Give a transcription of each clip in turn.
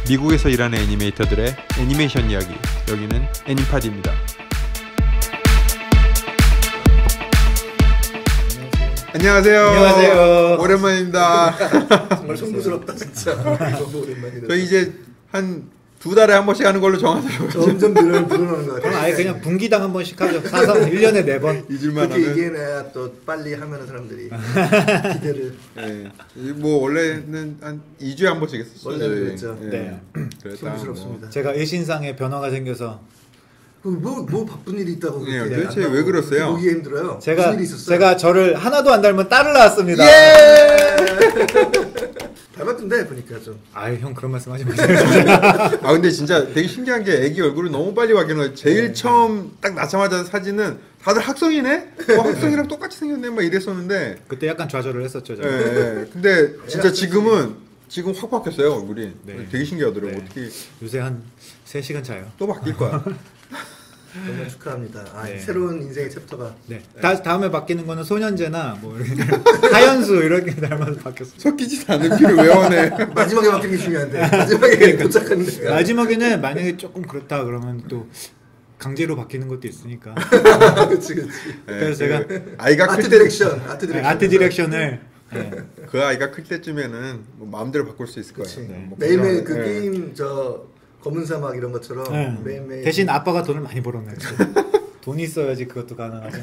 미국에서 일하는 애니메이터들의 애니메이션 이야기, 여기는 애니파디입니다. 안녕하세요. 안녕하세요. 오랜만입니다. 정말 송구스럽다 진짜. 너무 오랜만이다. 저희 이제 한 2달에 한 번씩 하는 걸로 정하더라고요. 점점 늘어나는 것 같아요. 아예 그냥 분기당 한 번씩 하죠. 사서 1년에 4번. 잊을만 그렇게 하면. 얘기해야 또 빨리 하면 사람들이 기대를. 네. 뭐 원래는 한 2주에 한 번씩 했었어요. 원래는 그랬죠. 네. 송구스럽습니다. 제가 일신상에 변화가 생겨서 뭐 바쁜 일이 있다고 네, 그렇게 도대체 안 나오고 왜 그러세요? 보기 힘들어요. 무슨 제가 일이 있었어요? 저를 하나도 안 닮은 딸을 낳았습니다. 닮았던데 보니까 좀. 아유 형 그런 말씀하지 마세요. 아 근데 진짜 되게 신기한 게 애기 얼굴을 너무 빨리 확인해요. 제일 처음 딱 낳자마자 사진은 다들 학성이네? 학성이랑 똑같이 생겼네? 막 이랬었는데 그때 약간 좌절을 했었죠. 제가. 근데 진짜 지금 확 바뀌었어요 얼굴이. 네. 되게 신기하더라고요. 네. 어떻게 요새 한 3시간 차요. 또 바뀔 거야. 정말 축하합니다. 네. 새로운 인생의 챕터가. 네. 다음에 바뀌는 거는 소년제나 뭐 이렇게 하연수 이렇게 닮아서 바뀌었어요. 섞이지도 않은 피를 왜 원해. 마지막에 바뀌는 게 중요한데 마지막에 도착하는 데가. 마지막에는 만약에 조금 그렇다 그러면 또 강제로 바뀌는 것도 있으니까. 그치. 그래서 제가 아이가 아트 클 디렉션. 아트 디렉션을 그 아이가 클 때쯤에는 뭐 마음대로 바꿀 수 있을 거예요. 네. 뭐 매일매일 그 네. 게임 검은 사막 이런 것처럼 매일매일 대신 아빠가 돈을 많이 벌었네. 돈이 있어야지 그것도 가능하죠.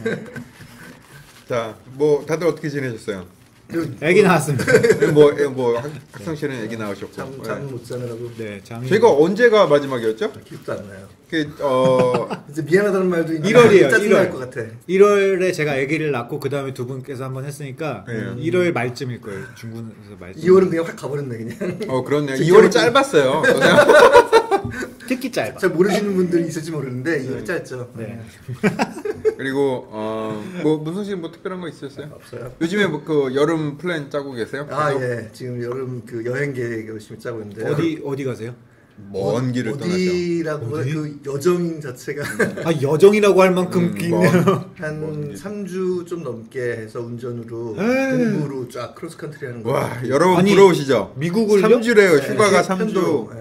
자, 뭐 다들 어떻게 지내셨어요? 애기 나왔습니다. 뭐 학성 씨는 애기 나오셨고. 잠 못 자느라고. 네, 잠이. 저희가 언제가 마지막이었죠? 기억도 안 나요. 그 이제 미안하다는 말도 있는데 1월이에요, 짜증날 1월. 것 같아. 1월에 제가 아기를 낳고 그 다음에 두 분께서 한번 했으니까 네. 1월 말쯤일 거예요. 중군에서 말쯤. 2월은 그냥 확 가버렸네 그냥. 그렇네요. 2월이 짧았어요. 특히 짧아. 잘 모르시는 분들이 있을지 모르는데 2월이 짧죠. 네. 그리고 뭐 문성 씨는 뭐 특별한 거 있으셨어요? 없어요. 요즘에 뭐 그 여름 플랜 짜고 계세요? 예. 지금 여름 그 여행 계획 열심히 짜고 있는데. 어디 가세요? 먼 길을 떠나죠. 어디라고 그 여정 자체가 아 여정이라고 할 만큼 긴. 한 3주 좀 넘게 해서 운전으로 동부로 쫙 크로스컨트리 하는 거. 와, 여러분 아니, 부러우시죠? 미국을요? 3주래요. 휴가가 3주. 편도,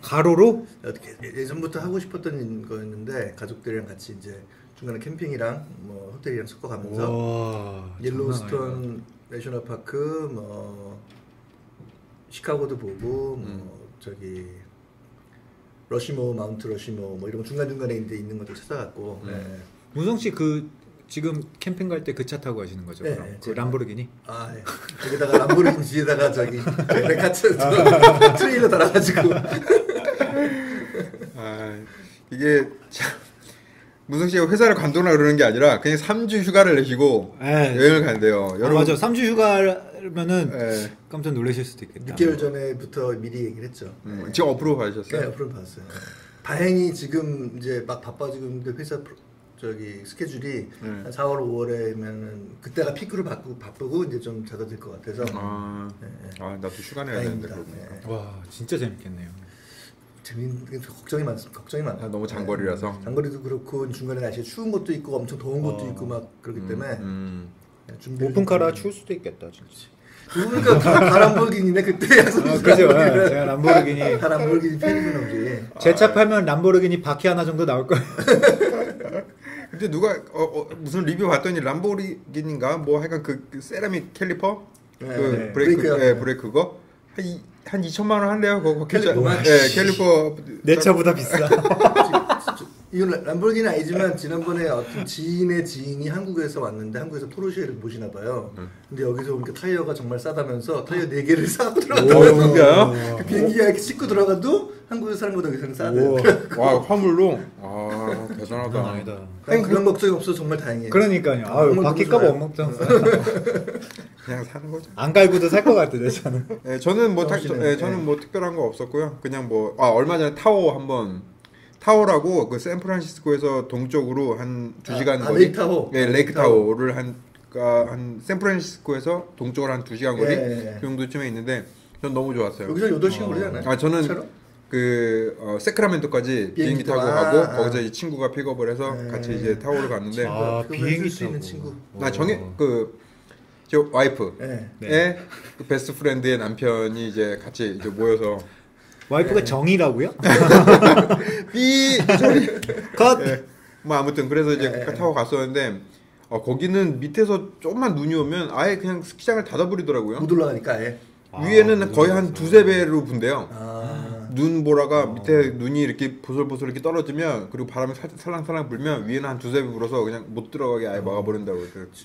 가로로? 어떻게 예전부터 하고 싶었던 거였는데 가족들이랑 같이 이제 중간에 캠핑이랑 뭐 호텔이랑 섞어가면서 와, 옐로우스톤 내셔널 파크 뭐 시카고도 보고 뭐 저기 러시모 마운트 러시모 뭐 이런 거 중간중간에 이제 있는 것들 찾아갔고. 문성 씨 그 지금 캠핑 갈 때 그 차 타고 가시는 거죠? 네, 그럼? 그 제가. 람보르기니? 예. 여기다가 람보르기니 뒤에다가 저기 레카츠 트레일러 달아가지고. 이게 참 문성 씨가 회사를 관두나 그러는 게 아니라 그냥 3주 휴가를 내시고 여행을 간대요. 맞아. 3주 휴가면은 깜짝 놀라실 수도 있겠다. 6개월 전에부터 미리 얘기를 했죠. 지금 어프로브 받으셨어요? 네, 어플을 받았어요. 다행히 지금 이제 막 바빠지고 있는데 회사 저기 스케줄이 한 4월, 5월에면은 그때가 피크로 바쁘고 이제 좀 잦아들 것 같아서. 나도 휴가 내야 되는데. 와, 진짜 재밌겠네요. 재밌는 걱정이 많아. 너무 장거리라서. 장거리도 그렇고 중간에 날씨가 추운 것도 있고 엄청 더운 것도 있고 막 그렇기 때문에. 오픈카라 추울 수도 있겠다, 진짜. 그러니까 다 람보르기니네 그때 약속. 그죠. 제가 람보르기니. 다 람보르기니 팬이구나 우리. 제 차 팔면 람보르기니 바퀴 하나 정도 나올 거예요. 근데 누가 무슨 리뷰 봤더니 람보르기니인가 뭐 하여간 그 세라믹 캘리퍼 브레이크 그거 한 2천만 원 한대요. 그거 캘리퍼. 내 차보다 비싸. 이건 람보르기니 아니지만 지난번에 어떤 지인의 지인이 한국에서 왔는데 한국에서 포르쉐를 모시나 봐요. 근데 여기서 보니까 타이어가 정말 싸다면서 타이어 4개를 사고 들어갔다면서 그 비행기가 이렇게 싣고 들어가도 한국에서 사는 거보다 여기서는 싸대. 와, 화물로? 대단하다. 아니다. 그런 걱정이 없어서 정말 다행이에요. 그러니까요. 아유, 바퀴값 엉망장. 그냥 사는 거죠. 안 갈고도 살 것 같아, 내 차는. 네, 저는 뭐 특별한 거 없었고요. 그냥 뭐 얼마 전에 타오라고 그 샌프란시스코에서 동쪽으로 한 2시간 거리. 레이크 타호. 네, 레이크 타호를 한 샌프란시스코에서 동쪽으로 한 2시간 거리 그 정도쯤에 있는데 전 너무 좋았어요. 여기서 8시간 걸리잖아요. 저는 그 세크라멘토까지 비행기 타고 가고 거기서 이 친구가 픽업을 해서 같이 이제 타오를 갔는데 비행기 수 있는 친구. 저 와이프의 그 베스트 프렌드의 남편이 이제 같이 이제 모여서 와이프가 정이라고요? 삐 소리. 컷. 네. 뭐 아무튼 그래서 이제 타고 갔었는데 거기는 밑에서 조금만 눈이 오면 아예 그냥 스키장을 닫아버리더라고요. 못 올라가니까 아예. 위에는 거의 한 두세 배로 분대요. 아. 눈보라가 밑에 눈이 이렇게 보슬보슬 이렇게 떨어지면 그리고 바람이 살랑살랑 불면 위에는 한 두세 배 불어서 그냥 못 들어가게 아예 막아버린다고.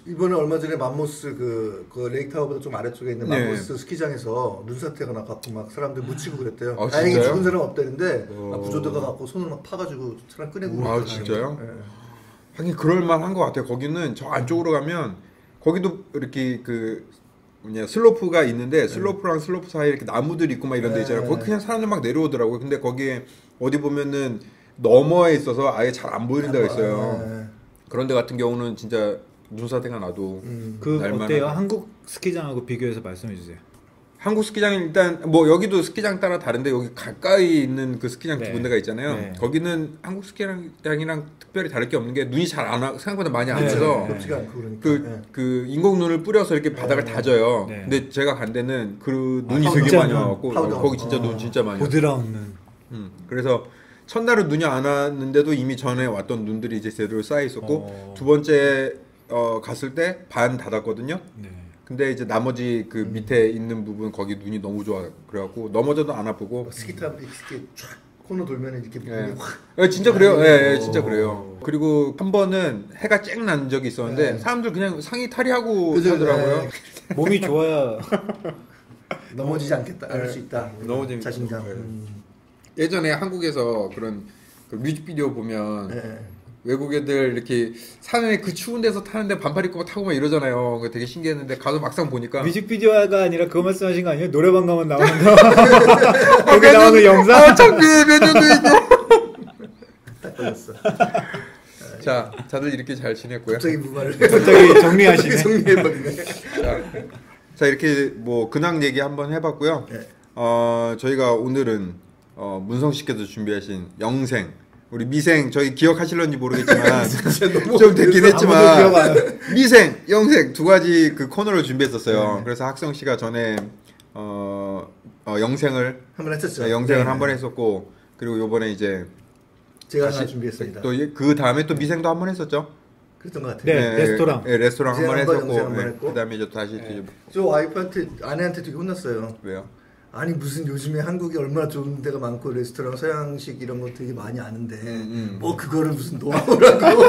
이번에 얼마 전에 맘모스 그 레이크타워보다 좀 아래쪽에 있는 맘모스 스키장에서 눈사태가 나갖고 막 사람들 묻히고 그랬대요. 다행히 진짜요? 죽은 사람 없다는데 구조대가 갖고 손을 막 파가지고 사람 꺼내고. 아 진짜요? 하긴 그럴만한 것 같아요. 거기는 저 안쪽으로 가면 거기도 이렇게 슬로프가 있는데 슬로프랑 슬로프 사이에 이렇게 나무들 있고 막 이런 데 있잖아요. 거기 그냥 사람들 막 내려오더라고요. 근데 거기에 어디 보면은 너머에 있어서 아예 잘 안 보이는 데가 있어요. 그런 데 같은 경우는 진짜 눈사태가 나도 어때요? 한국 스키장하고 비교해서 말씀해 주세요. 한국 스키장은 일단 뭐 여기도 스키장 따라 다른데 여기 가까이 있는 그 스키장 두 군데가 있잖아요. 거기는 한국 스키장이랑 특별히 다를 게 없는 게 눈이 잘 안 와, 생각보다 많이 안 와서 그 인공 눈을 뿌려서 이렇게 바닥을 다져요. 근데 제가 간 데는 그 눈이 되게 많이 와갖고 거기 진짜 눈 진짜 많이 부드러운 눈. 그래서 첫날은 눈이 안 왔는데도 이미 전에 왔던 눈들이 이제 제대로 쌓여 있었고 두 번째 갔을 때 반 닫았거든요. 근데 이제 나머지 그 밑에 있는 부분 거기 눈이 너무 좋아 그래갖고 넘어져도 안 아프고 스키 타면 이렇게 쫙 코너 돌면 이렇게 눈이 확 진짜 그래요. 예, 진짜 그래요. 그리고 한 번은 해가 쨍 난 적이 있었는데 사람들 그냥 상의 탈의하고 하더라고요. 몸이 좋아야 넘어지지 않겠다 알 수 있다. 너무 재밌어요. 자신감. 예전에 한국에서 그런 그 뮤직비디오 보면 외국 애들 이렇게 산에 그 추운 데서 타는데 반팔 입고 타고 막 이러잖아요. 그게 되게 신기했는데 가서 막상 보니까 뮤직비디오가 아니라 그거 말씀하신 거 아니에요? 노래방 가면 나오는 거. 거기 나오는 영상. 창피해 몇 년도 있고. 딱 걸렸어. 자, 다들 이렇게 잘 지냈고요. 갑자기 무말을 갑자기 정리하시네. 정리해버리네. 자 이렇게 뭐 근황 얘기 한번 해봤고요. 저희가 오늘은 문성 씨께서 준비하신 영생. 우리 미생 저희 기억하실런지 모르겠지만 좀 됐긴 했지만 미생, 영생 두 가지 그 코너를 준비했었어요. 그래서 학성 씨가 전에 영생을 한번 했었죠. 영생을 한번 했었고 그리고 요번에 이제 제가 하나 준비했습니다. 또 그 다음에 또 미생도 한번 했었죠. 그랬던 것 같아요. 네, 레스토랑. 네, 레스토랑 한번 했었고 했고. 그다음에 이제 다시 저 와이프한테 아내한테 되게 혼났어요. 왜요? 아니 무슨 요즘에 한국이 얼마나 좋은 데가 많고 레스토랑 서양식 이런 거 되게 많이 아는데 뭐 그거를 무슨 노하우라고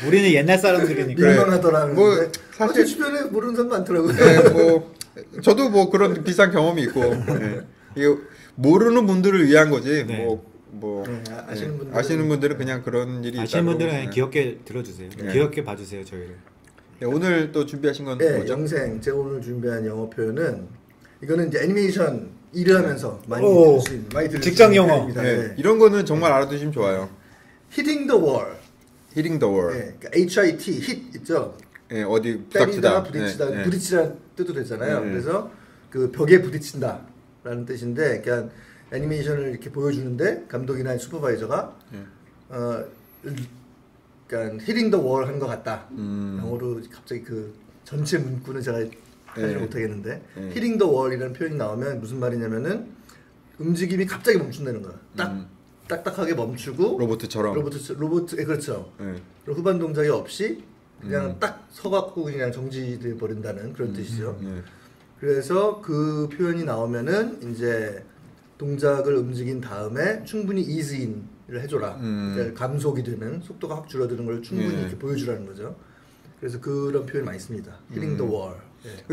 우리는 옛날 사람들이니까 민망하더라고요. 뭐 사실 주변에 모르는 사람 많더라고요. 네, 뭐 저도 뭐 그런 비슷한 경험이 있고 이게 모르는 분들을 위한 거지 아시는 분들은 그냥 그런 일이 아시는 분들은 그냥 귀엽게 들어주세요. 귀엽게 봐주세요 저희를. 네, 오늘 또 준비하신 건 뭐죠? 영생. 제가 오늘 준비한 영어 표현은 이거는 이제 애니메이션 일을 하면서 많이 들을 직장 영어. 네. 이런 거는 정말 알아두시면 좋아요. Hitting the wall. Hitting the wall. 그러니까 HIT hit 있죠. 네, 어디 때리다 부딪히다 부딪히라는 뜻도 되잖아요. 그래서 그 벽에 부딪힌다라는 뜻인데, 그러니까 애니메이션을 이렇게 보여주는데 감독이나 슈퍼바이저가 그러니까 hitting the wall 한 것 같다. 영어로 갑자기 그 전체 문구는 제가 하지를 못하겠는데 hitting the wall이라는 표현이 나오면 무슨 말이냐면은 움직임이 갑자기 멈춘다는 거야. 딱딱하게 멈추고 로봇처럼 그렇죠. 후반 동작이 없이 그냥 딱 서갖고 그냥 정지돼 버린다는 그런 뜻이죠. 그래서 그 표현이 나오면은 이제 동작을 움직인 다음에 충분히 ease in을 해줘라. 그러니까 감속이 되는 속도가 확 줄어드는 걸 충분히 이렇게 보여주라는 거죠. 그래서 그런 표현 많이 씁니다. hitting the wall.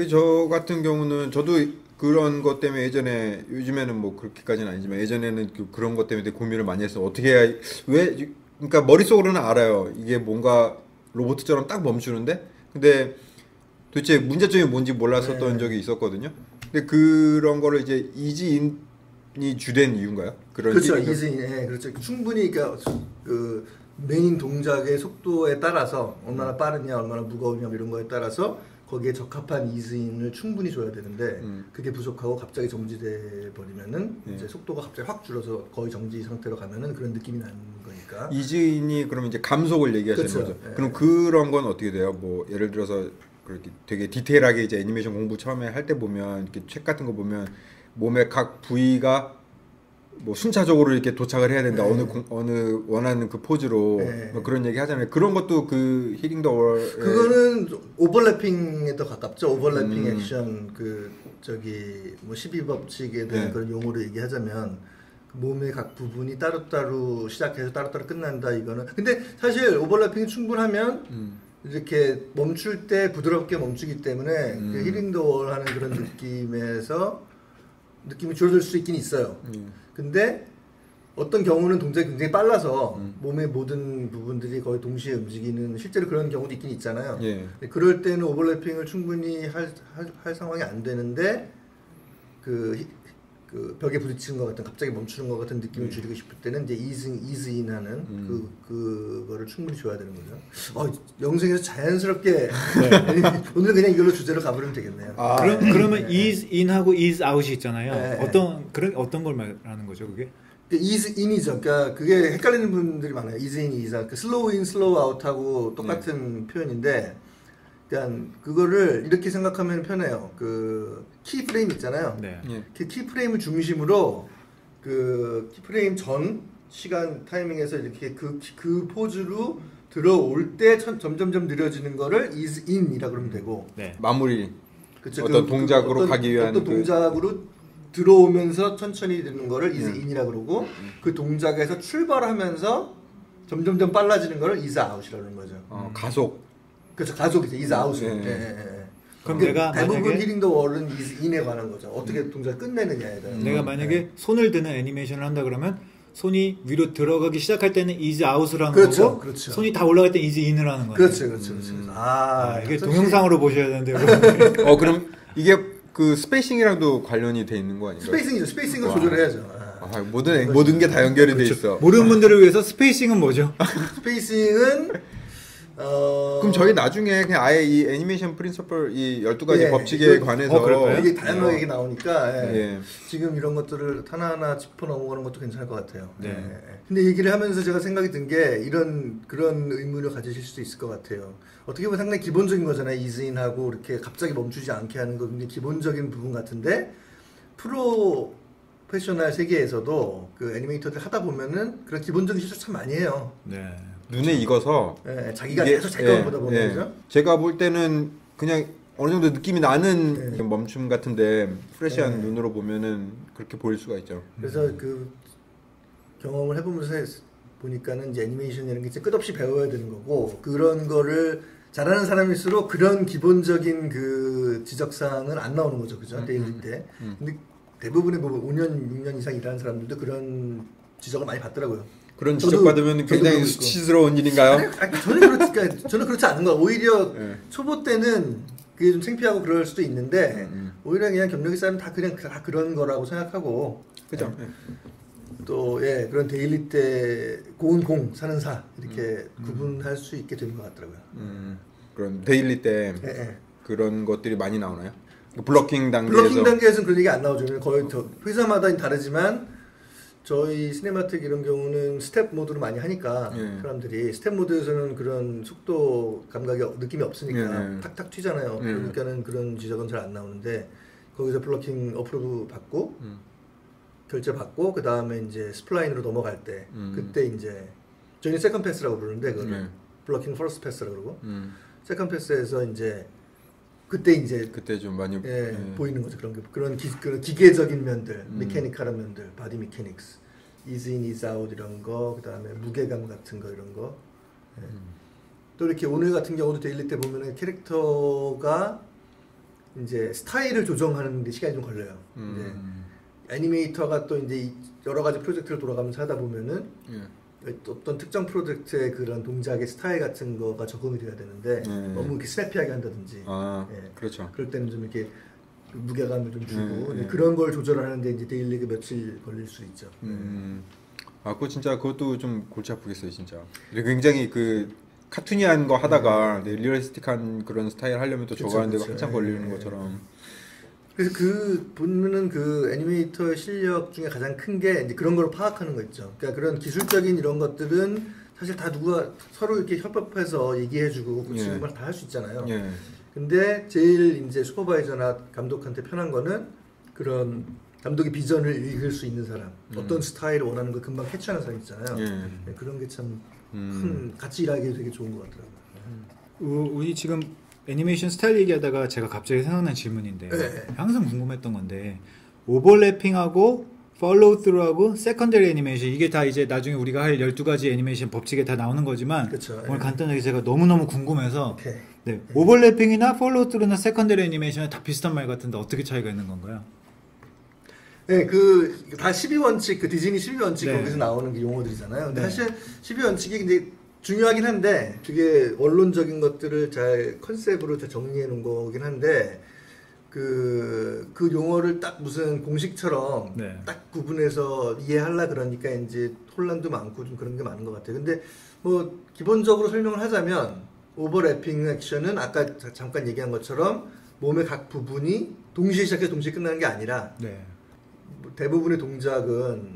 저 같은 경우는 저도 그런 것 때문에 예전에 요즘에는 뭐 그렇게까지는 아니지만 예전에는 그런 것 때문에 되게 고민을 많이 했어요. 어떻게 해야 그러니까 머릿속으로는 알아요. 이게 뭔가 로봇처럼 딱 멈추는데 근데 도대체 문제점이 뭔지 몰랐었던 적이 있었거든요. 근데 그런 거를 이제 이지인이 주된 이유인가요? 그렇죠. 이지인. 그렇죠. 충분히 그러니까 그 메인 동작의 속도에 따라서 얼마나 빠르냐, 얼마나 무거우냐 이런 거에 따라서 거기에 적합한 이즈인을 충분히 줘야 되는데 그게 부족하고 갑자기 정지돼 버리면은 이제 속도가 갑자기 확 줄어서 거의 정지 상태로 가면은 그런 느낌이 나는 거니까. 이즈인이 그러면 이제 감속을 얘기하시는 그렇죠. 거죠. 그럼 그런 건 어떻게 돼요? 뭐 예를 들어서 그렇게 되게 디테일하게 이제 애니메이션 공부 처음에 할 때 보면 이렇게 책 같은 거 보면 몸의 각 부위가 뭐 순차적으로 이렇게 도착을 해야 된다. 어느 원하는 그 포즈로 뭐 그런 얘기 하잖아요. 그런 것도 그 힐링 더 월 그거는 오버래핑에 더 가깝죠. 오버래핑 액션 그 저기 뭐 12법칙에 대한 그런 용어로 얘기하자면 몸의 각 부분이 따로따로 시작해서 따로따로 끝난다 이거는. 근데 사실 오버래핑이 충분하면 이렇게 멈출 때 부드럽게 멈추기 때문에 그 힐링 더 월 하는 그런 느낌에서 느낌이 줄어들 수 있긴 있어요. 근데 어떤 경우는 동작이 굉장히 빨라서 몸의 모든 부분들이 거의 동시에 움직이는 실제로 그런 경우도 있긴 있잖아요. 그럴 때는 오버래핑을 충분히 할 상황이 안 되는데 그 벽에 부딪히는 것 같은 갑자기 멈추는 것 같은 느낌을 줄이고 싶을 때는 이제 이즈인 하는 그거를 충분히 줘야 되는 거죠. 영상에서 자연스럽게 오늘 그냥 이걸로 주제로 가버리면 되겠네요. 그러면 ease in하고 ease out이 있잖아요. 어떤 걸 말하는 거죠, 그게? ease in이죠. 그러니까 그게 헷갈리는 분들이 많아요. ease in, ease out. slow in, slow out하고 똑같은 표현인데, 그러니까 그거를 이렇게 생각하면 편해요. 그 키프레임 있잖아요. 그 키프레임을 중심으로 그 키프레임 전 시간 타이밍에서 이렇게 그 포즈로 들어올 때 점점점 느려지는 거를 ease in이라고 그러면 되고 마무리 그쵸? 어떤 동작으로 가기 위한 어떤 동작으로 들어오면서 천천히 되는 거를 ease in이라고 그러고 그 동작에서 출발하면서 점점점 빨라지는 거를 ease out이라고 그러는 거죠. 가속. 그렇죠. 가속이죠. ease out. 그럼 내가 대부분 힐링 더 월은 ease in에 관한 거죠. 어떻게 동작을 끝내느냐에 대한. 내가 만약에 손을 드는 애니메이션을 한다 그러면 손이 위로 들어가기 시작할 때는 ease out을 하는 거고 그렇죠. 손이 다 올라갈 때 ease in을 하는 거예요. 그렇죠. 이게 동영상으로 보셔야 되는데요. 그럼 이게 그 스페이싱이랑도 관련이 돼 있는 거 아닌가요? 스페이싱이죠. 스페이싱을 조절해야죠. 모든 게 다 연결이 돼 있어. 모르는 분들을 위해서 스페이싱은 뭐죠? 스페이싱은 그럼 저희 나중에 그냥 아예 이 애니메이션 프린서플 이 12가지 법칙에 관해서 이게 다양하게 얘기 나오니까 지금 이런 것들을 하나하나 짚어 넘어가는 것도 괜찮을 것 같아요. 근데 얘기를 하면서 제가 생각이 든 게 그런 의문을 가지실 수도 있을 것 같아요. 어떻게 보면 상당히 기본적인 거잖아요. 이즈인하고 이렇게 갑자기 멈추지 않게 하는 거 굉장히 기본적인 부분 같은데 프로페셔널 세계에서도 그 애니메이터들 하다 보면은 그런 기본적인 실수 참 많이 해요. 눈에 익어서 자기가 계속 자기가 보다 보면 그죠? 제가 볼 때는 그냥 어느 정도 느낌이 나는 멈춤 같은데 프레시한 눈으로 보면은 그렇게 보일 수가 있죠. 그래서 그 경험을 해보면서 보니까는 이제 애니메이션이라는 게 끝없이 배워야 되는 거고 그런 거를 잘하는 사람일수록 그런 기본적인 그 지적사항은 안 나오는 거죠, 그죠? 데일리 때. 근데 대부분의 뭐 5년, 6년 이상 일하는 사람들도 그런 지적을 많이 받더라고요. 그런 지적받으면 굉장히 수치스러운 일인가요? 저는 그렇지 않은 거예요. 오히려 초보 때는 그게 좀 창피하고 그럴 수도 있는데 오히려 그냥 경력이 쌓이면 다 그런 거라고 생각하고 그죠? 또 그런 데일리 때 고운 공 사는 사 이렇게 구분할 수 있게 되는 것 같더라고요. 그런 데일리 때 그런 것들이 많이 나오나요? 블러킹 단계에서는 그런 얘기 안 나오죠. 거의 회사마다 다르지만 저희 시네마틱 이런 경우는 스텝 모드로 많이 하니까 사람들이 스텝 모드에서는 그런 속도 감각이 느낌이 없으니까 탁탁 튀잖아요. 그러니까는 그런 지적은 잘 안 나오는데 거기서 블러킹 어프로브 받고 결제 받고 그 다음에 이제 스플라인으로 넘어갈 때 그때 이제 저희는 세컨 패스라고 부르는데 그걸 블러킹 퍼스트 패스라고 그러고 세컨 패스에서 이제 그때 좀 많이 보이는 거죠. 그런 기계적인 면들, 메케니컬한 면들, 바디 메케닉스, ease in, ease out 이런 거, 그다음에 무게감 같은 거 이런 거. 또 이렇게 오늘 같은 경우도 데일리 때 보면은 캐릭터가 이제 스타일을 조정하는 데 시간이 좀 걸려요. 애니메이터가 또 이제 여러 가지 프로젝트를 돌아가면서 하다 보면은 어떤 특정 프로젝트의 그런 동작의 스타일 같은 거가 적응이 돼야 되는데 너무 이렇게 스냅피하게 한다든지 그렇죠. 그럴 때는 좀 이렇게 무게감을 좀 주고 그런 걸 조절하는데 이제 데일리가 며칠 걸릴 수 있죠. 그거 진짜 그것도 좀 골치 아프겠어요 진짜. 굉장히 그 카툰이한 거 하다가 리얼리스틱한 그런 스타일 하려면 또 저거 하는데 한참 걸리는 것처럼. 그래서 보면은 그 애니메이터의 실력 중에 가장 큰 게 이제 그런 걸 파악하는 거 있죠. 그러니까 그런 기술적인 이런 것들은 사실 다 누가 서로 이렇게 협업해서 얘기해주고 고치는 걸 다 할 수 있잖아요. 근데 제일 이제 슈퍼바이저나 감독한테 편한 거는 그런 감독의 비전을 읽을 수 있는 사람, 어떤 스타일을 원하는 걸 금방 캐치하는 사람 있잖아요. 네, 그런 게 참 같이 일하기 되게 좋은 것 같더라고요. 우리 지금 애니메이션 스타일 얘기하다가 제가 갑자기 생각난 질문인데 항상 궁금했던 건데 오버래핑하고 팔로우 스루하고 세컨더리 애니메이션 이게 다 이제 나중에 우리가 할 12가지 애니메이션 법칙에 다 나오는 거지만 그쵸, 오늘 간단하게 제가 너무너무 궁금해서 네. 오버래핑이나 팔로우 스루나 세컨더리 애니메이션은 다 비슷한 말 같은데 어떻게 차이가 있는 건가요? 네, 다 12원칙, 그 디즈니 12원칙 거기서 나오는 그 용어들이잖아요. 근데 사실 12원칙이 근데 중요하긴 한데 되게 원론적인 것들을 잘 컨셉으로 잘 정리해 놓은 거긴 한데 그 용어를 딱 무슨 공식처럼 딱 구분해서 이해하려 그러니까 이제 혼란도 많고 좀 그런 게 많은 것 같아요. 근데 뭐 기본적으로 설명을 하자면 오버래핑 액션은 아까 잠깐 얘기한 것처럼 몸의 각 부분이 동시에 시작해서 동시에 끝나는 게 아니라 대부분의 동작은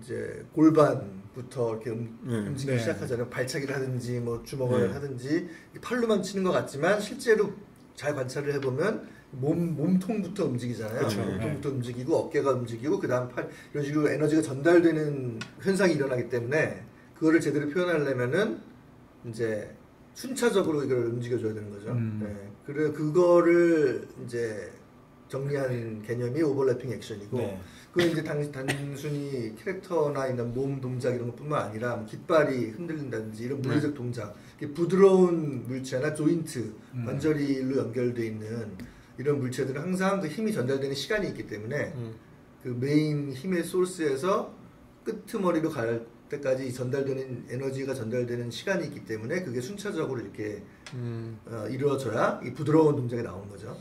이제 골반부터 이렇게 움직이기 시작하잖아요. 발차기를 하든지 뭐 주먹을 하든지 팔로만 치는 것 같지만 실제로 잘 관찰을 해보면 몸통부터 움직이잖아요. 몸통부터 움직이고 어깨가 움직이고 그 다음 팔 이런 식으로 에너지가 전달되는 현상이 일어나기 때문에 그거를 제대로 표현하려면은 이제 순차적으로 이걸 움직여줘야 되는 거죠. 그래 그거를 이제 정리한 개념이 오버래핑 액션이고 그건 이제 단순히 캐릭터나 이런 몸 동작 이런 것뿐만 아니라 뭐 깃발이 흔들린다든지 이런 물리적 동작, 부드러운 물체나 조인트, 관절이로 연결되어 있는 이런 물체들은 항상 그 힘이 전달되는 시간이 있기 때문에 그 메인 힘의 소스에서 끄트머리로 갈 때까지 전달되는 에너지가 전달되는 시간이 있기 때문에 그게 순차적으로 이렇게 이루어져야 이 부드러운 동작이 나오는 거죠.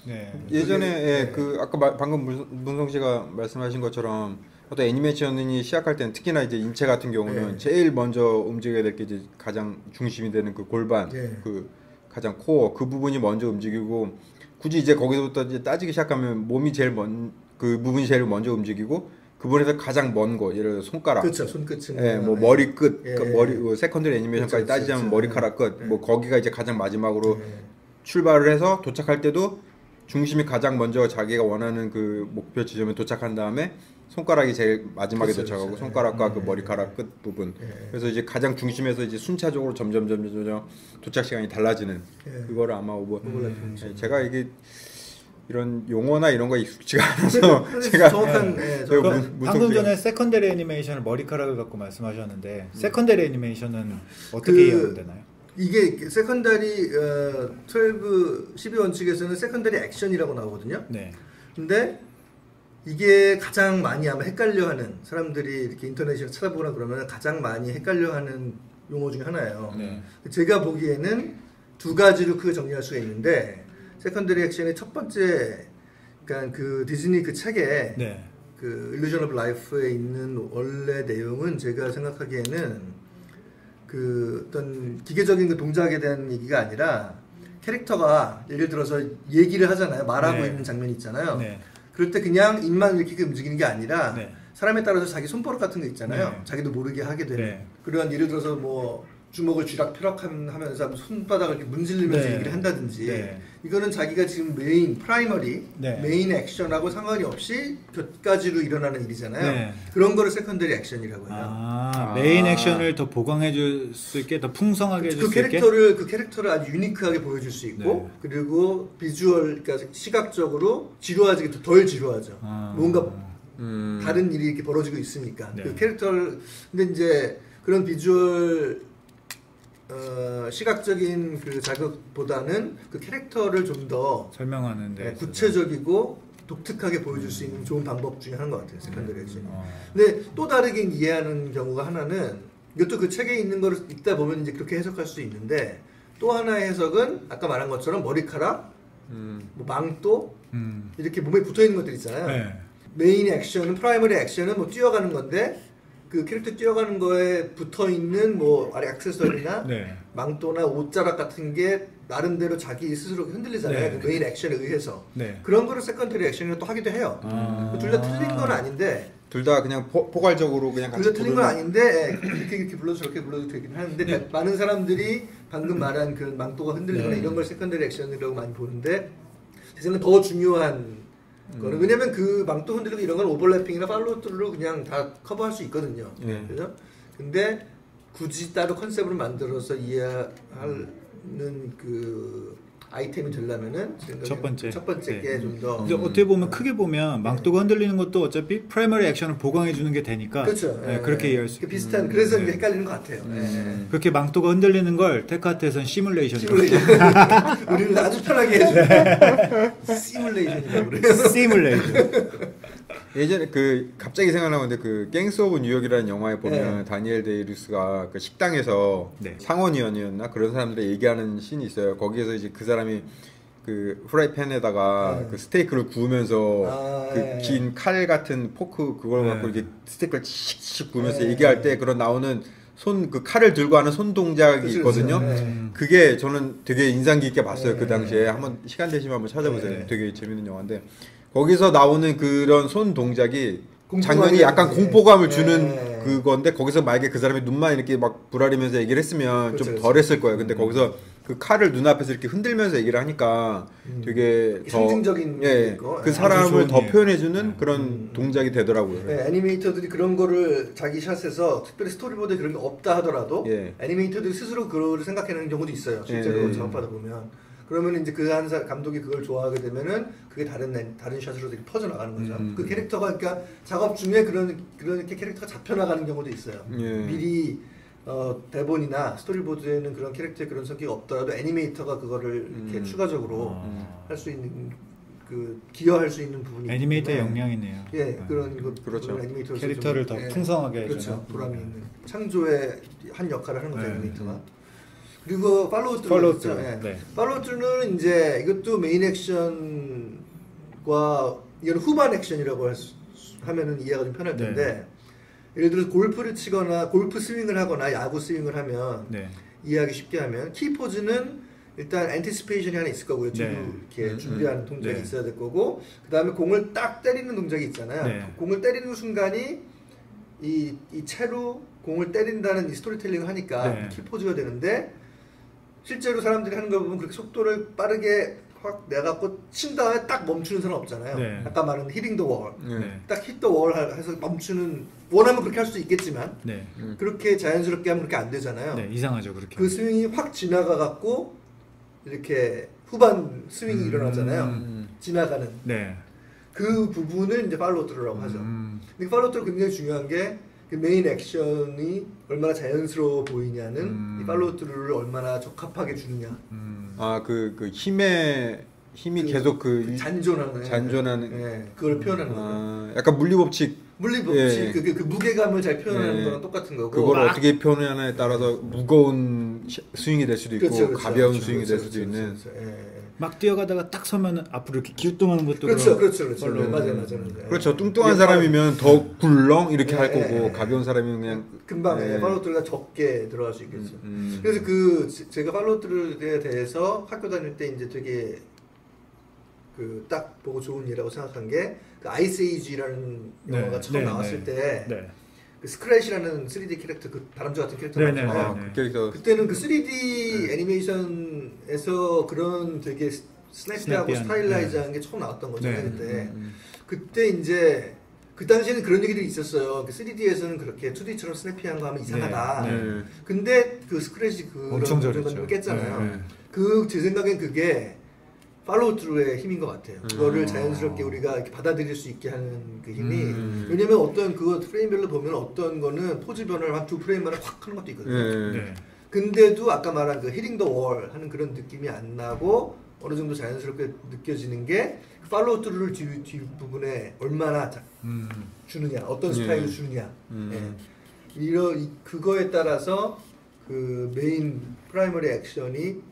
예전에 그 아까 방금 문성 씨가 말씀하신 것처럼 어떤 애니메이션이 시작할 때는 특히나 이제 인체 같은 경우는 제일 먼저 움직여야 될 게 이제 가장 중심이 되는 그 골반, 그 가장 코어 그 부분이 먼저 움직이고 굳이 이제 거기서부터 이제 따지기 시작하면 몸이 제일 그 부분이 제일 먼저 움직이고 그 부분에서 가장 먼 거, 예를 들어 손가락, 그렇죠, 손끝은, 뭐 머리 끝, 그러니까 세컨드리 애니메이션까지 따지자면 머리카락 끝, 뭐 거기가 이제 가장 마지막으로 출발을 해서 도착할 때도 중심이 가장 먼저 자기가 원하는 그 목표 지점에 도착한 다음에 손가락이 제일 마지막에 도착하고 손가락과 그 머리카락 끝 부분. 그래서 이제 가장 중심에서 이제 순차적으로 점점 도착 시간이 달라지는 그거를 아마 제가 이게 이런 용어나 이런 거 익숙지가 않아서 제가 정확한 방금 전에 세컨더리 애니메이션을 머리카락을 갖고 말씀하셨는데 세컨더리 애니메이션은 어떻게 이해하면 되나요? 이게 세컨더리 12원칙에서는 세컨더리 액션이라고 나오거든요. 근데 이게 가장 많이 아마 헷갈려하는 사람들이 이렇게 인터넷에서 찾아보거나 그러면 가장 많이 헷갈려하는 용어 중에 하나예요. 제가 보기에는 두 가지로 크게 정리할 수가 있는데 세컨더리 액션의 첫 번째, 그러니까 그 디즈니 그 책에 그 일루전 오브 라이프에 있는 원래 내용은 제가 생각하기에는 그 어떤 기계적인 그 동작에 대한 얘기가 아니라 캐릭터가 예를 들어서 얘기를 하잖아요. 말하고 있는 장면이 있잖아요. 그럴 때 그냥 입만 이렇게 움직이는 게 아니라 사람에 따라서 자기 손버릇 같은 거 있잖아요. 자기도 모르게 하게 되는 그런 예를 들어서 뭐 주먹을 쥐락펴락 하면서 손바닥을 이렇게 문질르면서 얘기를 한다든지 이거는 자기가 지금 프라이머리 메인 액션하고 상관이 없이 곁가지로 일어나는 일이잖아요. 그런 거를 세컨더리 액션이라고 해요. 메인 액션을 더 보강해 줄 수 있게 더 풍성하게 해줄 수 있게 그 캐릭터를 아주 유니크하게 보여줄 수 있고 그리고 비주얼 그러니까 시각적으로 지루하지 덜 지루하죠. 뭔가 다른 일이 이렇게 벌어지고 있으니까 그 캐릭터를 근데 이제 그런 비주얼 시각적인 그 자극보다는 그 캐릭터를 좀 더 설명하는데 구체적이고 독특하게 보여줄 수 있는 좋은 방법 중에 하나인 것 같아요. 세컨더리 액션이. 근데 또 다르게 이해하는 경우가 하나는 이것도 그 책에 있는 거를 읽다 보면 이제 그렇게 해석할 수 있는데 또 하나의 해석은 아까 말한 것처럼 머리카락, 뭐 망토 이렇게 몸에 붙어 있는 것들 있잖아요. 메인 액션은 프라이머리 액션은 뭐 뛰어가는 건데 그 캐릭터 뛰어가는 거에 붙어 있는 뭐 아래 액세서리나 망토나 옷자락 같은 게 나름대로 자기 스스로 흔들리잖아요. 그 메인 액션에 의해서 그런 거를 세컨더리 액션이라고 또 하기도 해요. 둘 다 틀린 건 아닌데 둘 다 그냥 포괄적으로 그냥 같이 둘 다 틀린 건 아닌데 이렇게 불러도 저렇게 불러도 되긴 하는데 많은 사람들이 방금 말한 그 망토가 흔들리거나 이런 걸 세컨더리 액션이라고 많이 보는데 제 생각엔 더 중요한 왜냐면 그 망토 흔들리고 이런 건 오버래핑이나 팔로우트루로 그냥 다 커버할 수 있거든요. 그죠? 근데 굳이 따로 컨셉으로 만들어서 이해하는 그 아이템이 되려면은 첫 번째 게 좀 더. 근데 어떻게 보면 크게 보면 망토가 흔들리는 것도 어차피 프라이머리 액션을 보강해 주는 게 되니까 그렇죠. 그렇게 이해할 수. 비슷한 그래서 이제 헷갈리는 것 같아요. 그렇게 망토가 흔들리는 걸 테크아트에서는 시뮬레이션이라고. 우리는 아주 편하게 해줘. 시뮬레이션이라고 그래요. 시뮬레이션. 예전에 그 갑자기 생각나는데 그 갱스 오브 뉴욕이라는 영화에 보면 다니엘 데이루스가 그 식당에서 상원의원이었나 그런 사람들이 얘기하는 씬이 있어요. 거기에서 이제 그 사람이 그 프라이팬에다가 그 스테이크를 구우면서 그 긴 칼 같은 포크 그걸 갖고 이렇게 스테이크를 칙칙 구우면서 얘기할 때 그런 나오는 손 그 칼을 들고 하는 손 동작이 있거든요. 그게 저는 되게 인상 깊게 봤어요. 그 당시에 한번 시간 되시면 한번 찾아보세요. 되게 재밌는 영화인데 거기서 나오는 그런 손 동작이 장면이 약간 공포감을 주는 그건데 거기서 만약에 그 사람이 눈만 이렇게 막 부라리면서 얘기를 했으면 좀 덜했을 거예요. 근데 거기서 그 칼을 눈앞에서 이렇게 흔들면서 얘기를 하니까 되게 더 상징적인 그 사람을 더 표현해주는 그런 동작이 되더라고요. 애니메이터들이 그런 거를 자기 샷에서 특별히 스토리보드에 그런 게 없다 하더라도 애니메이터들이 스스로 그걸 생각해내는 경우도 있어요. 실제로 작업하다 보면. 그러면 이제 그 한 감독이 그걸 좋아하게 되면은 그게 다른 샷으로 되게 퍼져 나가는 거죠. 그 캐릭터가 그러니까 작업 중에 그렇게 캐릭터가 잡혀 나가는 경우도 있어요. 미리 대본이나 스토리보드에는 그런 캐릭터의 그런 성격이 없더라도 애니메이터가 그거를 이렇게 추가적으로 할 수 있는 그 기여할 수 있는 부분이 애니메이터의 역량이네요. 그런 그렇죠. 애니메이터 캐릭터를 더 풍성하게 그렇죠. 보람이 있는 창조의 한 역할을 하는 거죠. 애니메이터가. 그리고 팔로우트루는 이제 이것도 메인 액션과 이건 후반 액션이라고 하면은 이해가 좀 편할 텐데 예를 들어서 골프를 치거나 골프 스윙을 하거나 야구 스윙을 하면 이해하기 쉽게 하면 키포즈는 일단 엔티시페이션이 하나 있을 거고요. 이렇게 준비하는 동작이 있어야 될 거고 그 다음에 공을 딱 때리는 동작이 있잖아요. 공을 때리는 순간이 이 채로 공을 때린다는 이 스토리텔링을 하니까 키포즈가 되는데 실제로 사람들이 하는 걸 보면 그렇게 속도를 빠르게 확 내갖고 친 다음에 딱 멈추는 사람 없잖아요. 아까 말한 히딩 더 월. 딱 히트 더 월 해서 멈추는 원하면 그렇게 할 수 있겠지만 그렇게 자연스럽게 하면 그렇게 안 되잖아요. 이상하죠. 그렇게. 그 스윙이 확 지나가갖고 이렇게 후반 스윙이 일어나잖아요. 지나가는. 그 부분을 이제 팔로우트루라고 하죠. 근데 팔로우트루 굉장히 중요한 게 그 메인 액션이 얼마나 자연스러워 보이냐는 이 팔로우트루를 얼마나 적합하게 주느냐. 그 힘이 계속 잔존하는 그걸 표현하는 거죠. 약간 물리법칙 그 무게감을 잘 표현하는 거랑 똑같은 거고 그걸 어떻게 표현하냐에 따라서 무거운 스윙이 될 수도 있고 가벼운 스윙이 될 수도 있는 막 뛰어가다가 딱 서면은 앞으로 이렇게 기우뚱하는 것도 그렇죠. 맞아요. 그렇죠. 뚱뚱한 사람이면 더 굴렁 이렇게 할 거고 가벼운 사람이면 그냥 금방 팔로우트루가 적게 들어갈 수 있겠죠. 그래서 제가 팔로우트루에 대해서 학교 다닐 때 이제 되게 딱 보고 좋은 예라고 생각한 게 그 아이스 에이지라는 영화가 처음 나왔을 때 그 스크래시라는 3D 캐릭터 그 다람쥐 같은 캐릭터 나왔잖아요. 그때는 그 3D 애니메이션에서 그런 되게 스냅피하고 스타일라이즈한 게 처음 나왔던 거죠. 그때 이제 그 당시에는 그런 얘기들이 있었어요. 3D에서는 그렇게 2D처럼 스냅피한 거 하면 이상하다. 근데 그 스크래시 엄청 잘했죠. 깼잖아요. 제 생각엔 그게 팔로우트루의 힘인 것 같아요. 그거를 자연스럽게 우리가 이렇게 받아들일 수 있게 하는 그 힘이 왜냐면 어떤 그거 프레임별로 보면 어떤 거는 포즈 변화를 한 두 프레임만에 확 하는 것도 있거든요. 근데도 아까 말한 그 히딩 더 월 하는 그런 느낌이 안 나고 어느 정도 자연스럽게 느껴지는 게 팔로우트루를 뒷부분에 얼마나 주느냐 어떤 스타일을 주느냐 그거에 따라서 그 메인 프라이머리 액션이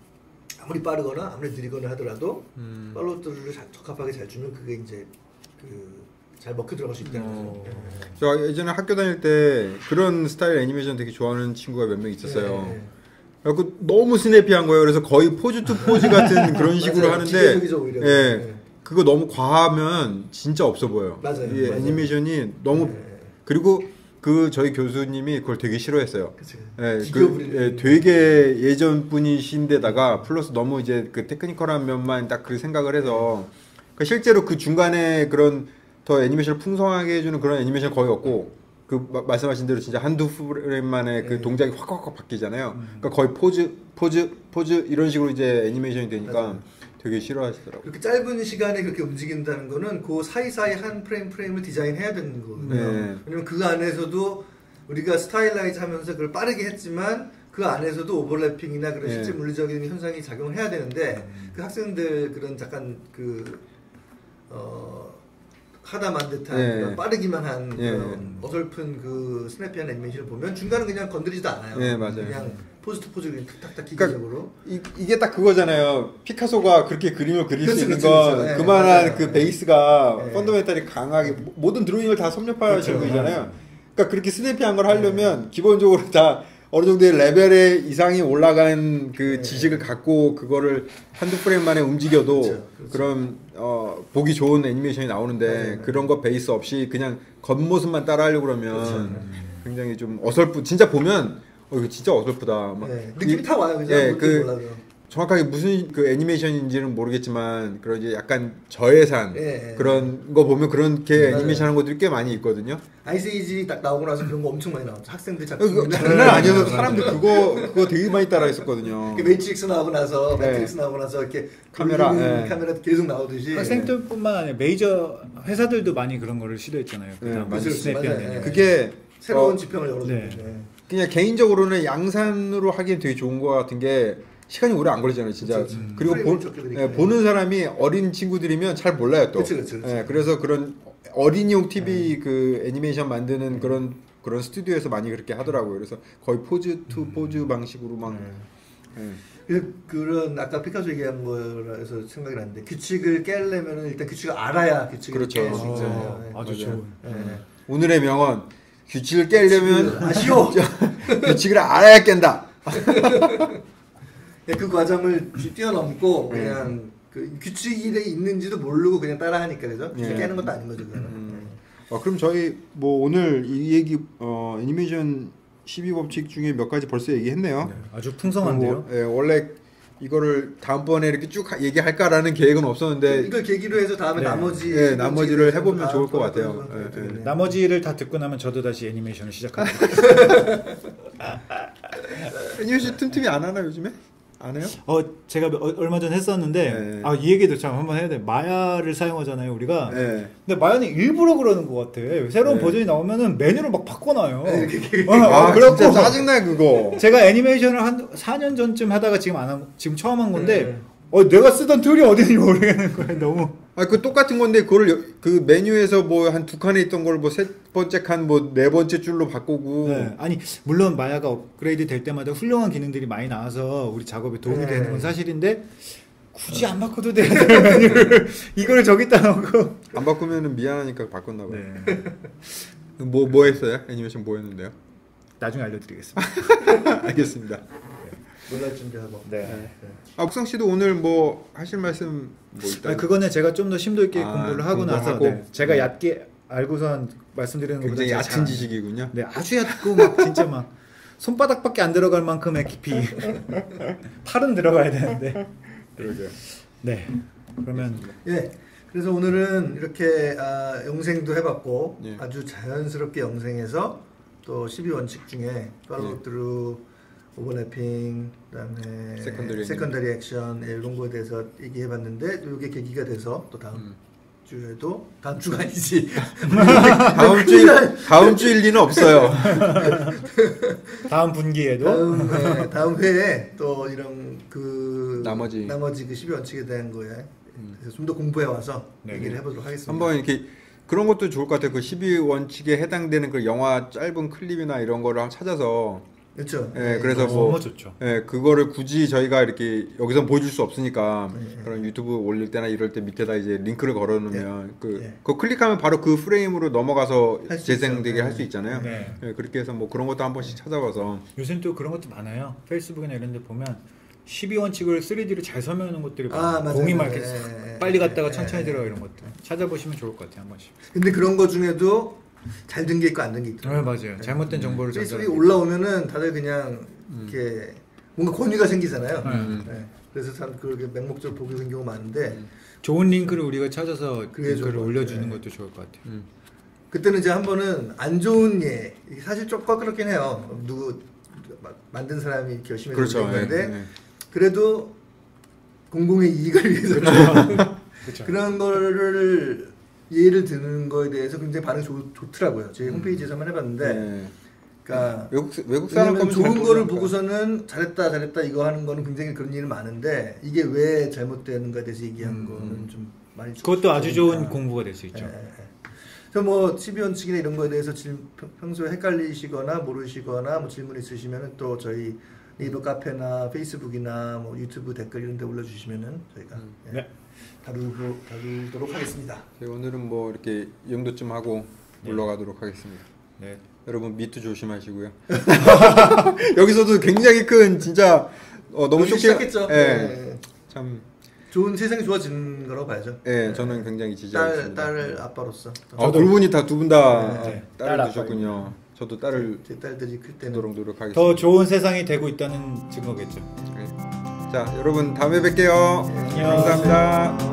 아무리 빠르거나 아무리 느리거나 하더라도 팔로우트루를 적합하게 잘 주면 그게 이제 잘 먹혀 들어갈 수 있다는 거죠. 저 예전에 학교 다닐 때 그런 스타일 애니메이션 되게 좋아하는 친구가 몇 명 있었어요. 그래서 너무 스냅피한 거예요. 그래서 거의 포즈 투 포즈 같은 그런 식으로 하는데 그거 너무 과하면 진짜 없어 보여요. 이 애니메이션이 너무 그리고 저희 교수님이 그걸 되게 싫어했어요. 되게 예전 분이신데다가 플러스 너무 이제 그 테크니컬한 면만 딱 그 생각을 해서 그러니까 실제로 그 중간에 그런 더 애니메이션을 풍성하게 해주는 그런 애니메이션 거의 없고 그 말씀하신 대로 진짜 한두 프레임 만에 그 동작이 확 바뀌잖아요. 그러니까 거의 포즈 이런 식으로 이제 애니메이션이 되니까 맞아요. 되게 싫어하시더라고요. 그렇게 짧은 시간에 그렇게 움직인다는 거는 그 사이사이 한 프레임을 디자인해야 되는 거거든요. 왜냐면 그 안에서도 우리가 스타일라이즈 하면서 그걸 빠르게 했지만 그 안에서도 오버래핑이나 그런 실제 물리적인 현상이 작용을 해야 되는데 그 학생들 그런 약간 하다만 듯한 빠르기만 한 어설픈 그 스냅피한 애니메이션을 보면 중간은 그냥 건드리지도 않아요. 맞아요. 그냥 포즈 투 포즈 탁탁탁 기계적으로. 그러니까 이게 딱 그거잖아요. 피카소가 그렇게 그림을 그릴 수 있는 건 그만한 그 베이스가 펀더멘탈이 강하게 모든 드로잉을 다 섭렵하시는 거잖아요. 그러니까 그렇게 스냅피한 걸 하려면 기본적으로 다 어느 정도의 레벨의 이상이 올라간 그 지식을 갖고 그거를 한두 프레임 만에 움직여도 그렇죠. 그런 보기 좋은 애니메이션이 나오는데 그런 거 베이스 없이 그냥 겉모습만 따라하려고 그러면 굉장히 좀 어설프. 진짜 보면 이거 진짜 어설프다. 막 느낌이 다 와요, 그죠? 정확하게 무슨 그 애니메이션인지는 모르겠지만 그런 이제 약간 저예산 그런 거 보면 그렇게 애니메이션하는 것들이 꽤 많이 있거든요. 아이스에이지 딱 나오고 나서 그런 거 엄청 많이 나왔죠. 학생들 작품 장난 아니어서 사람들 그거 되게 많이 따라했었거든요. 매트릭스 나오고 나서 이렇게 카메라 계속 나오듯이 학생들뿐만 아니라 메이저 회사들도 많이 그런 거를 시도했잖아요. 그게 새로운 지평을 열어준 거죠. 그냥 개인적으로는 양산으로 하기엔 되게 좋은 거 같은 게 시간이 오래 안 걸리잖아요, 진짜. 그리고 보는 사람이 어린 친구들이면 잘 몰라요, 또. 그래서 그런 어린이용 TV 그 애니메이션 만드는 그런 스튜디오에서 많이 그렇게 하더라고요. 그래서 거의 포즈 투 포즈 방식으로 막. 그런 아까 피카소 얘기한 거라 해서 생각이 나는데 규칙을 깨려면 일단 규칙을 알아야 규칙을 깰 수 있잖아요. 아주 좋은. 오늘의 명언. 규칙을 깨려면 아쉬워. 규칙을 알아야 깬다. 그 과정을 뛰어넘고 그냥 그 규칙이 있는지도 모르고 그냥 따라하니까 그죠? 규칙 깨는 것도 아닌 거죠. 그럼 저희 뭐 오늘 이 얘기 애니메이션 12법칙 중에 몇 가지 벌써 얘기했네요. 아주 풍성한데요. 원래 이거를 다음번에 이렇게 쭉 얘기할까라는 계획은 없었는데 이걸 계기로 해서 다음에 나머지를 해보면 좋을 것 같아요. 나머지를 다 듣고 나면 저도 다시 애니메이션을 시작합니다. 애니메이션 틈틈이 안 하나 요즘에? 안 해요? 제가 얼마 전 했었는데 이 얘기도 참 한번 해야 돼. 마야를 사용하잖아요 우리가. 근데 마야는 일부러 그러는 것 같아. 새로운 버전이 나오면은 메뉴를 막 바꿔놔요. 진짜 짜증나 그거. 제가 애니메이션을 한 4년 전쯤 하다가 지금 처음 한 건데 내가 쓰던 툴이 어딘지 모르겠는 거예요. 너무. 그 똑같은 건데 그걸 그 메뉴에서 뭐 한 두 칸에 있던 걸 뭐 세 번째 칸 뭐 네 번째 줄로 바꾸고. 아니 물론 마야가 업그레이드 될 때마다 훌륭한 기능들이 많이 나와서 우리 작업에 도움이 되는 건 사실인데 굳이 안 바꿔도 돼. 메뉴를 이걸 저기다 놓고 안 바꾸면은 미안하니까 바꿨나 봐요. 뭐 했어요? 애니메이션 뭐 했는데요? 나중에 알려드리겠습니다. 알겠습니다. 놀랄 준비하고. 옥상 씨도 오늘 뭐 하실 말씀 뭐 있다? 그거는 제가 좀 더 심도 있게 공부를 하고 나서 제가 얕게 알고선 말씀드리는 것보다 굉장히 얕은 지식이군요. 아주 얕고 막 진짜 막 손바닥밖에 안 들어갈 만큼의 깊이. 팔은 들어가야 되는데. 그러게요. 그러면 그래서 오늘은 이렇게 영생도 해봤고 아주 자연스럽게 영생해서 또 12원칙 중에 팔로우 트루 오버래핑, 그다음에 세컨더리 액션 이런 거에 대해서 얘기해봤는데 이게 계기가 돼서 또 다음 주에도 다음 주가 아니지 다음 주일 리는 없어요. 다음 분기에도 다음 회에 또 이런 그 나머지 그 12원칙에 대한 거에 그래서 좀 더 공부해 와서 얘기를 해보도록 하겠습니다. 한번 이렇게 그런 것도 좋을 것 같아요. 그 12원칙에 해당되는 그 영화 짧은 클립이나 이런 거를 한번 찾아서. 그렇죠. 그래서 너무 좋죠. 그거를 굳이 저희가 이렇게 여기서 보여줄 수 없으니까 그런 유튜브 올릴 때나 이럴 때 밑에다 이제 링크를 걸어놓으면 그거 클릭하면 바로 그 프레임으로 넘어가서 재생되게 할 수 있잖아요. 그렇게 해서 뭐 그런 것도 한 번씩 찾아봐서. 요새는 또 그런 것도 많아요. 페이스북이나 이런 데 보면 12원칙을 3D로 잘 설명하는 것들이 공이 막 이렇게 빨리 갔다가 천천히 들어가 이런 것들 찾아보시면 좋을 것 같아요. 한 번씩. 근데 그런 거 중에도 잘 든 게 있고 안 든 게 있더라고요. 맞아요. 잘못된 정보를 페이스북이 올라오면은 다들 그냥 이렇게 뭔가 권위가 생기잖아요. 그래서 참 그렇게 맹목적으로 보게 된 경우가 많은데 좋은 링크를 우리가 찾아서 그게 링크를 좋을 올려주는 것 것도 좋을 것 같아요. 그때는 이제 한 번은 안 좋은 예 사실 좀 껄끄럽긴 해요. 누구 만든 사람이 이렇게 열심히 그렇죠. 만든 건데 네. 그래도 공공의 이익을 위해서 그렇죠. 그런 거를 예를 드는 거에 대해서 굉장히 반응이 좋더라고요. 제 홈페이지에서만 해봤는데, 네. 그러니까 외국 사람 왜냐면 거면 좋은 거를 보고서는 잘했다 이거 하는 거는 굉장히 그런 일이 많은데 이게 왜 잘못되는가에 대해서 얘기한 거는 좀 많이 그것도 아주 좋은 좋으니까. 공부가 될 수 있죠. 그래서 뭐 12원칙이나 이런 거에 대해서 평소에 헷갈리시거나 모르시거나 뭐 질문 있으시면은 또 저희 네이버 카페나 페이스북이나 뭐 유튜브 댓글 이런 데 올려주시면은 저희가 네. 다루도록 하겠습니다. 오늘은 뭐 이렇게 이 정도 좀 하고 올라가도록 하겠습니다. 네. 여러분 미투 조심하시고요. 여기서도 굉장히 큰 진짜 너무 쇼킹. 시작했죠. 네. 참 좋은 세상이 좋아지는 거라고 봐야죠. 네, 저는 굉장히 지지하겠습니다. 딸 아빠로서. 그분이 다 두 분 다 네. 딸을 딸 두셨군요. 저도 딸을 제 딸들이 클 때는 두도록 노력하겠습니다. 더 좋은 세상이 되고 있다는 증거겠죠. 자, 여러분 다음에 뵐게요. 안녕. 감사합니다.